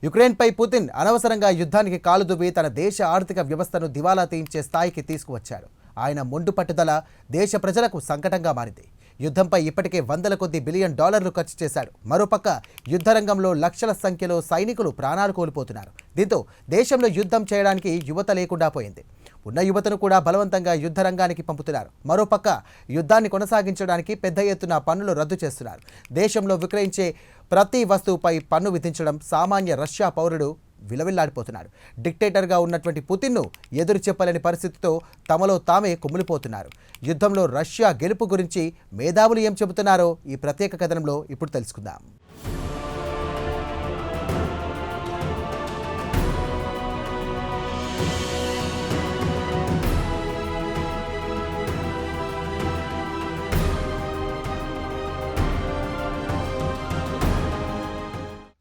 యుక్రెయిన్పై Putin అనవసరంగా యుద్ధానికి కాలుదువ్వి తన దేశ ఆర్థిక వ్యవస్థను దివాలా తీయించే స్థాయికి తీసుకువచ్చారు. ఆయన మొండు పట్టుదల దేశ ప్రజలకు సంకటంగా మారింది. యుద్ధంపై ఇప్పటికే వందల కొద్ది బిలియన్ డాలర్లు ఖర్చు చేశాడు. మరోపక్క యుద్ధరంగంలో లక్షల సంఖ్యలో సైనికులు ప్రాణాలు కోల్పోతున్నారు. దీంతో దేశంలో యుద్ధం చేయడానికి యువత లేకుండా పోయింది. ఉన్న యువతను కూడా బలవంతంగా యుద్ధరంగానికి పంపుతున్నారు. మరోపక్క యుద్ధాన్ని కొనసాగించడానికి పెద్ద ఎత్తున పన్నులు రద్దు చేస్తున్నారు. దేశంలో విక్రయించే ప్రతి వస్తువుపై పన్ను విధించడం సామాన్య రష్యా పౌరుడు విలవిల్లాడిపోతున్నారు. డిక్టేటర్గా ఉన్నటువంటి పుతిన్ను ఎదురు చెప్పలేని పరిస్థితితో తమలో తామే కుమిలిపోతున్నారు. యుద్ధంలో రష్యా గెలుపు గురించి మేధావులు ఏం చెబుతున్నారో ఈ ప్రత్యేక కథనంలో ఇప్పుడు తెలుసుకుందాం.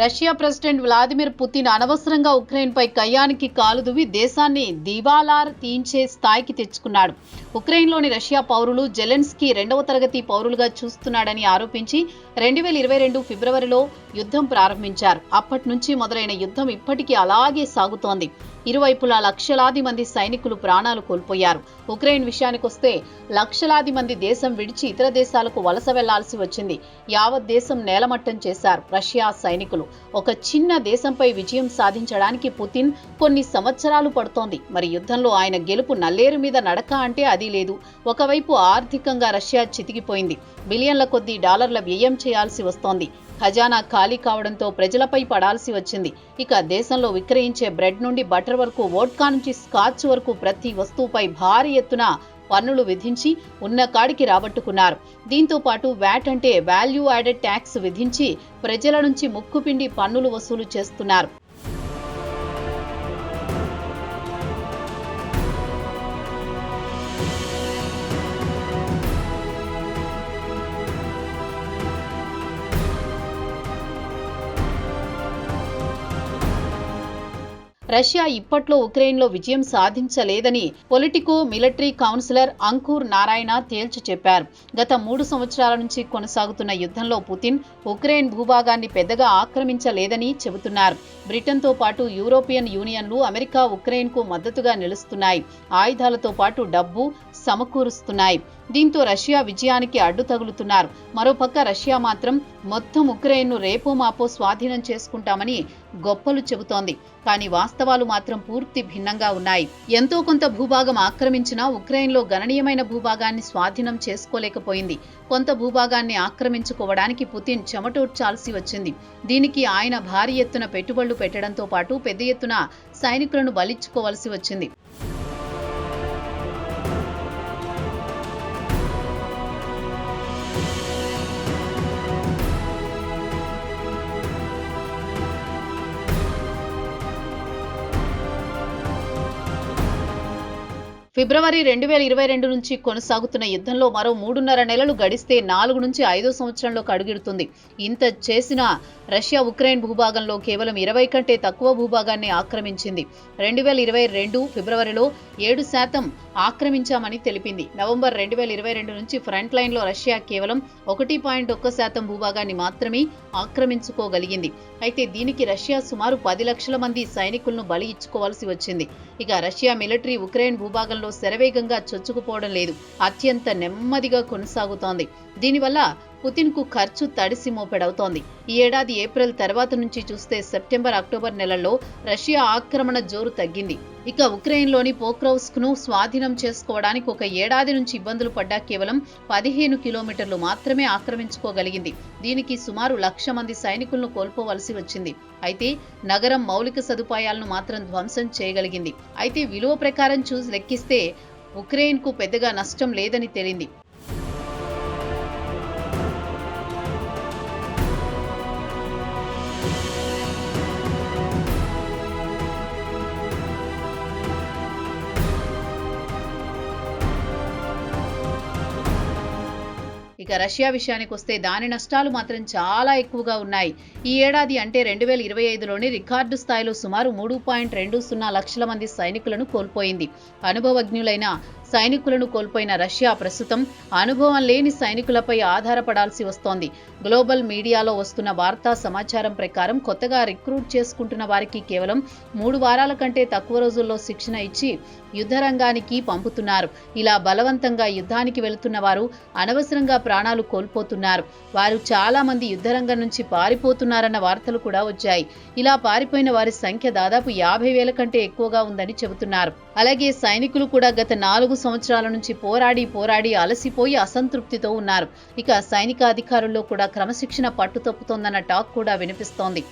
రష్యా ప్రెసిడెంట్ వ్లాదిమిర్ పుతిన్ అనవసరంగా ఉక్రెయిన్పై కయ్యానికి కాలుదువి దేశాన్ని దివాలార్ తీయించే స్థాయికి తెచ్చుకున్నాడు. ఉక్రెయిన్లోని రష్యా పౌరులు జెలెన్స్కీ రెండవ తరగతి పౌరులుగా చూస్తున్నాడని ఆరోపించి 2022 ఫిబ్రవరిలో యుద్ధం ప్రారంభించారు. అప్పటి నుంచి మొదలైన యుద్ధం ఇప్పటికీ అలాగే సాగుతోంది. ఇరువైపులా లక్షలాది మంది సైనికులు ప్రాణాలు కోల్పోయారు. ఉక్రెయిన్ విషయానికొస్తే లక్షలాది మంది దేశం విడిచి ఇతర దేశాలకు వలస వెళ్లాల్సి వచ్చింది. యావత్ దేశం నేలమట్టం చేశారు రష్యా సైనికులు. ఒక చిన్న దేశంపై విజయం సాధించడానికి పుతిన్ కొన్ని సంవత్సరాలు పడుతోంది. మరి యుద్ధంలో ఆయన గెలుపు నల్లేరు మీద నడక అంటే అది లేదు. ఒకవైపు ఆర్థికంగా రష్యా చితికిపోయింది. బిలియన్ల కొద్దీ డాలర్ల వ్యయం చేయాల్సి వస్తోంది. ఖజానా ఖాళీ కావడంతో ప్రజలపై పడాల్సి వచ్చింది. ఇక దేశంలో విక్రయించే బ్రెడ్ నుండి బటర్ వరకు, వోడ్కా నుంచి స్కాచ్ వరకు ప్రతి వస్తువుపై భారీ ఎత్తున పన్నులు విధించి ఉన్న కాడికి రాబట్టుకున్నారు. దీంతో పాటు వ్యాట్ అంటే వాల్యూ యాడెడ్ ట్యాక్స్ విధించి ప్రజల నుంచి ముక్కుపిండి పన్నులు వసూలు చేస్తున్నారు. రష్యా ఇప్పట్లో ఉక్రెయిన్లో విజయం సాధించలేదని Politico military counsellor Ankur Narayan తేల్చి చెప్పారు. గత 3 సంవత్సరాల నుంచి కొనసాగుతున్న యుద్ధంలో పుతిన్ ఉక్రెయిన్ భూభాగాన్ని పెద్దగా ఆక్రమించలేదని చెబుతున్నారు. బ్రిటన్తో పాటు యూరోపియన్ యూనియన్లు, అమెరికా ఉక్రెయిన్కు మద్దతుగా నిలుస్తున్నాయి. ఆయుధాలతో పాటు డబ్బు సమకూరుస్తున్నాయి. దీంతో రష్యా విజయానికి అడ్డు తగులుతున్నారు. మరోపక్క రష్యా మాత్రం మొత్తం ఉక్రెయిన్ను రేపో మాపో స్వాధీనం చేసుకుంటామని గొప్పలు చెబుతోంది. కానీ వాస్తవాలు మాత్రం పూర్తి భిన్నంగా ఉన్నాయి. ఎంతో కొంత భూభాగం ఆక్రమించినా ఉక్రెయిన్లో గణనీయమైన భూభాగాన్ని స్వాధీనం చేసుకోలేకపోయింది. కొంత భూభాగాన్ని ఆక్రమించుకోవడానికి పుతిన్ చెమటోడ్చాల్సి వచ్చింది. దీనికి ఆయన భారీ ఎత్తున పెట్టుబడులు పెట్టడంతో పాటు పెద్ద ఎత్తున సైనికులను బలిచ్చుకోవాల్సి వచ్చింది. ఫిబ్రవరి 2022 నుంచి కొనసాగుతున్న యుద్ధంలో మరో 3.5 నెలలు గడిస్తే 4 నుంచి 5వ సంవత్సరంలోకి అడుగుడుతుంది. ఇంత చేసిన రష్యా ఉక్రెయిన్ భూభాగంలో కేవలం 20 కంటే తక్కువ భూభాగాన్ని ఆక్రమించింది. 2022 ఫిబ్రవరిలో 7% ఆక్రమించామని తెలిపింది. నవంబర్ 2022 నుంచి ఫ్రంట్ లైన్లో రష్యా కేవలం 1.1% భూభాగాన్ని మాత్రమే ఆక్రమించుకోగలిగింది. అయితే దీనికి రష్యా సుమారు 10 లక్షల మంది సైనికులను బలి ఇచ్చుకోవాల్సి వచ్చింది. ఇక రష్యా మిలిటరీ ఉక్రెయిన్ భూభాగంలో శరవేగంగా చొచ్చుకుపోవడం లేదు, అత్యంత నెమ్మదిగా కొనసాగుతోంది. దీనివల్ల పుతిన్ కు ఖర్చు తడిసి మోపెడవుతోంది. ఈ ఏడాది ఏప్రిల్ తర్వాత నుంచి చూస్తే సెప్టెంబర్, అక్టోబర్ నెలల్లో రష్యా ఆక్రమణ జోరు తగ్గింది. ఇక ఉక్రెయిన్లోని పోక్రోవ్స్క్ ను స్వాధీనం చేసుకోవడానికి ఒక ఏడాది నుంచి ఇబ్బందులు పడ్డా కేవలం 15 కిలోమీటర్లు మాత్రమే ఆక్రమించుకోగలిగింది. దీనికి సుమారు 1,00,000 మంది సైనికులను కోల్పోవలసి వచ్చింది. అయితే నగరం మౌలిక సదుపాయాలను మాత్రం ధ్వంసం చేయగలిగింది. అయితే విలువ ప్రకారం చూసి లెక్కిస్తే ఉక్రెయిన్కు పెద్దగా నష్టం లేదని తేలింది. ఇక ఇక రష్యా విషయానికి వస్తే దాని నష్టాలు మాత్రం చాలా ఎక్కువగా ఉన్నాయి. ఈ ఏడాది అంటే 2025లోనే రికార్డు స్థాయిలో సుమారు 3.20 లక్షల మంది సైనికులను కోల్పోయింది. అనుభవజ్ఞులైన సైనికులను కోల్పోయిన రష్యా ప్రస్తుతం అనుభవం లేని సైనికులపై ఆధారపడాల్సి వస్తోంది. గ్లోబల్ మీడియాలో వస్తున్న వార్తా సమాచారం ప్రకారం కొత్తగా రిక్రూట్ చేసుకుంటున్న వారికి కేవలం 3 వారాల కంటే తక్కువ రోజుల్లో శిక్షణ ఇచ్చి యుద్ధ రంగానికి పంపుతున్నారు. ఇలా బలవంతంగా యుద్ధానికి వెళుతున్న వారు అనవసరంగా ప్రాణాలు కోల్పోతున్నారు. వారు చాలా మంది యుద్ధరంగం నుంచి పారిపోతున్నారన్న వార్తలు కూడా వచ్చాయి. ఇలా పారిపోయిన వారి సంఖ్య దాదాపు 50,000 కంటే ఎక్కువగా ఉందని చెబుతున్నారు. అలాగే సైనికులు కూడా గత 4 సంవత్సరాల నుంచి పోరాడి అలసిపోయి అసంతృప్తితో ఉన్నారు. ఇక సైనిక అధికారుల్లో కూడా క్రమశిక్షణ పట్టుతప్పుతోందన్న టాక్ కూడా వినిపిస్తోంది.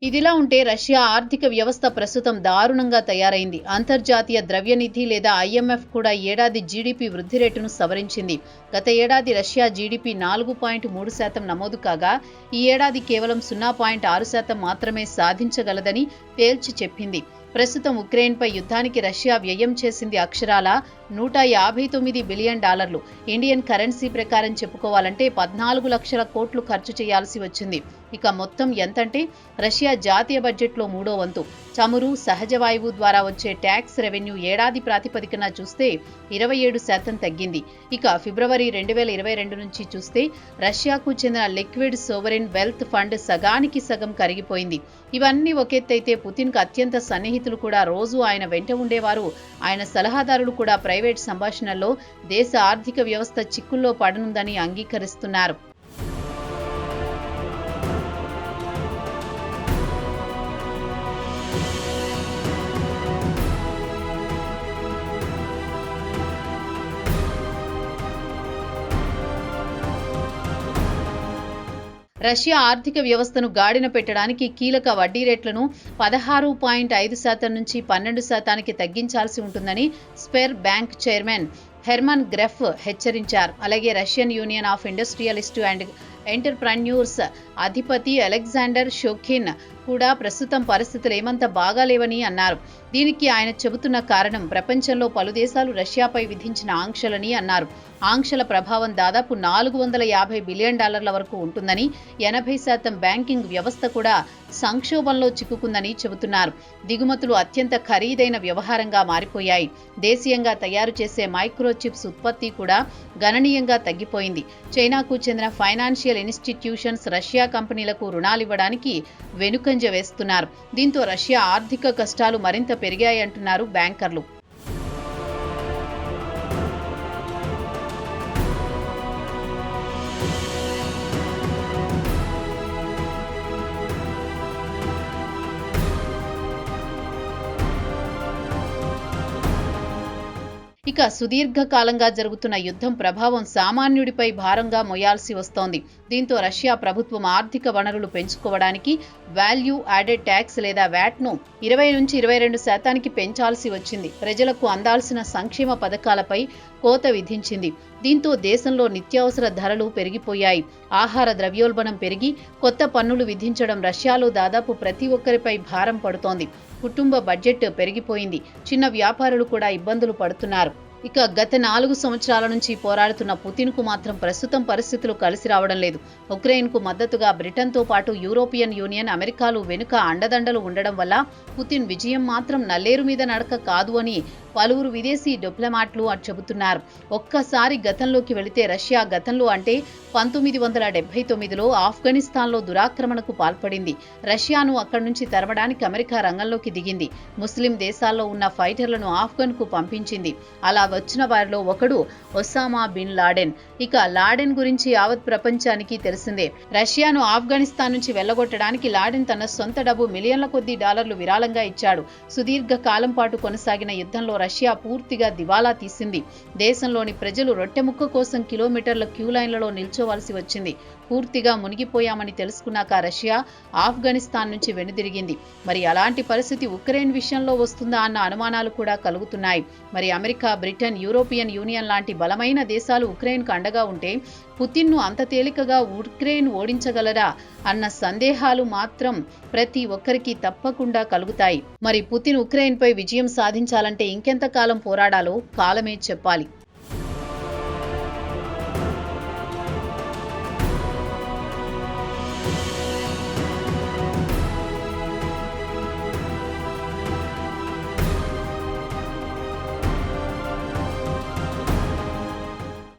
ఇదిలా ఉంటే రష్యా ఆర్థిక వ్యవస్థ ప్రస్తుతం దారుణంగా తయారైంది. అంతర్జాతీయ ద్రవ్యనిధి లేదా IMF కూడా ఏడాది జీడీపీ వృద్ధి రేటును సవరించింది. గత ఏడాది రష్యా జీడీపీ 4.3% నమోదు కాగా ఈ ఏడాది కేవలం 0.6% మాత్రమే సాధించగలదని తేల్చి చెప్పింది. ప్రస్తుతం ఉక్రెయిన్పై యుద్ధానికి రష్యా వ్యయం చేసింది అక్షరాల $159 బిలియన్. ఇండియన్ కరెన్సీ ప్రకారం చెప్పుకోవాలంటే 14 లక్షల కోట్లు ఖర్చు చేయాల్సి వచ్చింది. ఇక మొత్తం ఎంతంటే రష్యా జాతీయ బడ్జెట్లో 3వ వంతు. చమురు, సహజ వాయువు ద్వారా వచ్చే ట్యాక్స్ రెవెన్యూ ఏడాది ప్రాతిపదికన చూస్తే 27% తగ్గింది. ఇక ఫిబ్రవరి 2022 నుంచి చూస్తే రష్యాకు చెందిన లిక్విడ్ సోవరెన్ వెల్త్ ఫండ్ సగానికి సగం కరిగిపోయింది. ఇవన్నీ ఒకెత్తైతే పుతిన్కు అత్యంత సన్నిహితులు కూడా రోజు ఆయన వెంట ఉండేవారు. ఆయన సలహాదారులు కూడా ప్రైవేట్ సంభాషణల్లో దేశ ఆర్థిక వ్యవస్థ చిక్కుల్లో పడనుందని అంగీకరిస్తున్నారు. రష్యా ఆర్థిక వ్యవస్థను గాడిన పెట్టడానికి కీలక వడ్డీ రేట్లను 16.5% నుంచి 12%కి తగ్గించాల్సి ఉంటుందని స్పెర్ బ్యాంక్ చైర్మన్ హెర్మన్ గ్రెఫ్ హెచ్చరించారు. అలాగే Russian union of industrialist and entrepreneurs అధిపతి అలెగ్జాండర్ షోకిన్ కూడా ప్రస్తుతం పరిస్థితులు ఏమంత బాగాలేవని అన్నారు. దీనికి ఆయన చెబుతున్న కారణం ప్రపంచంలో పలు దేశాలు రష్యాపై విధించిన ఆంక్షలని అన్నారు. ఆంక్షల ప్రభావం దాదాపు $450 బిలియన్ వరకు ఉంటుందని, 80% బ్యాంకింగ్ వ్యవస్థ కూడా సంక్షోభంలో చిక్కుకుందని చెబుతున్నారు. దిగుమతులు అత్యంత ఖరీదైన వ్యవహారంగా మారిపోయాయి. దేశీయంగా తయారు చేసే మైక్రోచిప్స్ ఉత్పత్తి కూడా గణనీయంగా తగ్గిపోయింది. చైనాకు చెందిన ఫైనాన్షియల్ ఇన్స్టిట్యూషన్స్ రష్యా కంపెనీలకు రుణాలివ్వడానికి వెనుకంజ వేస్తున్నారు. దీంతో రష్యా ఆర్థిక కష్టాలు మరింత పెరిగాయంటున్నారు బ్యాంకర్లు. ఇక సుదీర్ఘకాలంగా జరుగుతున్న యుద్ధం ప్రభావం సామాన్యుడిపై భారంగా మోయాల్సి వస్తోంది. దీంతో రష్యా ప్రభుత్వం ఆర్థిక వనరులు పెంచుకోవడానికి వాల్యూ యాడెడ్ ట్యాక్స్ లేదా వ్యాట్ను 20 నుంచి 22% పెంచాల్సి వచ్చింది. ప్రజలకు అందాల్సిన సంక్షేమ పథకాలపై కోత విధించింది. దీంతో దేశంలో నిత్యావసర ధరలు పెరిగిపోయాయి. ఆహార ద్రవ్యోల్బణం పెరిగి కొత్త పన్నులు విధించడం రష్యాలో దాదాపు ప్రతి ఒక్కరిపై భారం పడుతోంది. కుటుంబ బడ్జెట్ పెరిగిపోయింది. చిన్న వ్యాపారులు కూడా ఇబ్బందులు పడుతున్నారు. ఇక గత 4 సంవత్సరాల నుంచి పోరాడుతున్న పుతిన్కు మాత్రం ప్రస్తుతం పరిస్థితులు కలిసి రావడం లేదు. ఉక్రెయిన్కు మద్దతుగా బ్రిటన్తో పాటు యూరోపియన్ యూనియన్, అమెరికాలు వెనుక అండదండలు ఉండడం వల్ల పుతిన్ విజయం మాత్రం నల్లేరు మీద నడక కాదు అని పలువురు విదేశీ డిప్లొమాట్లు చెబుతున్నారు. ఒక్కసారి గతంలోకి వెళితే రష్యా గతంలో అంటే 1979లో ఆఫ్ఘనిస్తాన్లో దురాక్రమణకు పాల్పడింది. రష్యాను అక్కడి నుంచి తరమడానికి అమెరికా రంగంలోకి దిగింది. ముస్లిం దేశాల్లో ఉన్న ఫైటర్లను ఆఫ్ఘన్కు పంపించింది. అలా వచ్చిన వారిలో ఒకడు ఒసామా బిన్ లాడెన్. ఇక లాడెన్ గురించి యావత్ ప్రపంచానికి తెలిసిందే. రష్యాను ఆఫ్ఘనిస్తాన్ నుంచి వెళ్లగొట్టడానికి లాడెన్ తన సొంత డబ్బు మిలియన్ల కొద్దీ డాలర్లు విరాళంగా ఇచ్చాడు. సుదీర్ఘ కాలం పాటు కొనసాగిన యుద్ధంలో రష్యా పూర్తిగా దివాలా తీసింది. దేశంలోని ప్రజలు రొట్టెముక్క కోసం కిలోమీటర్ల క్యూ లైన్లలో నిల్చోవాల్సి వచ్చింది. పూర్తిగా మునిగిపోయామని తెలుసుకున్నాక రష్యా ఆఫ్ఘనిస్తాన్ నుంచి వెనుదిరిగింది. మరి అలాంటి పరిస్థితి ఉక్రెయిన్ విషయంలో వస్తుందా అన్న అనుమానాలు కూడా కలుగుతున్నాయి. మరి అమెరికా, బ్రిటన్, యూరోపియన్ యూనియన్ లాంటి బలమైన దేశాలు ఉక్రెయిన్కు అండగా ఉంటే పుతిన్ను అంత తేలికగా ఉక్రెయిన్ ఓడించగలరా అన్న సందేహాలు మాత్రం ప్రతి ఒక్కరికి తప్పకుండా కలుగుతాయి. మరి పుతిన్ ఉక్రెయిన్పై విజయం సాధించాలంటే ఇంకెంతకాలం పోరాడాలో కాలమే చెప్పాలి.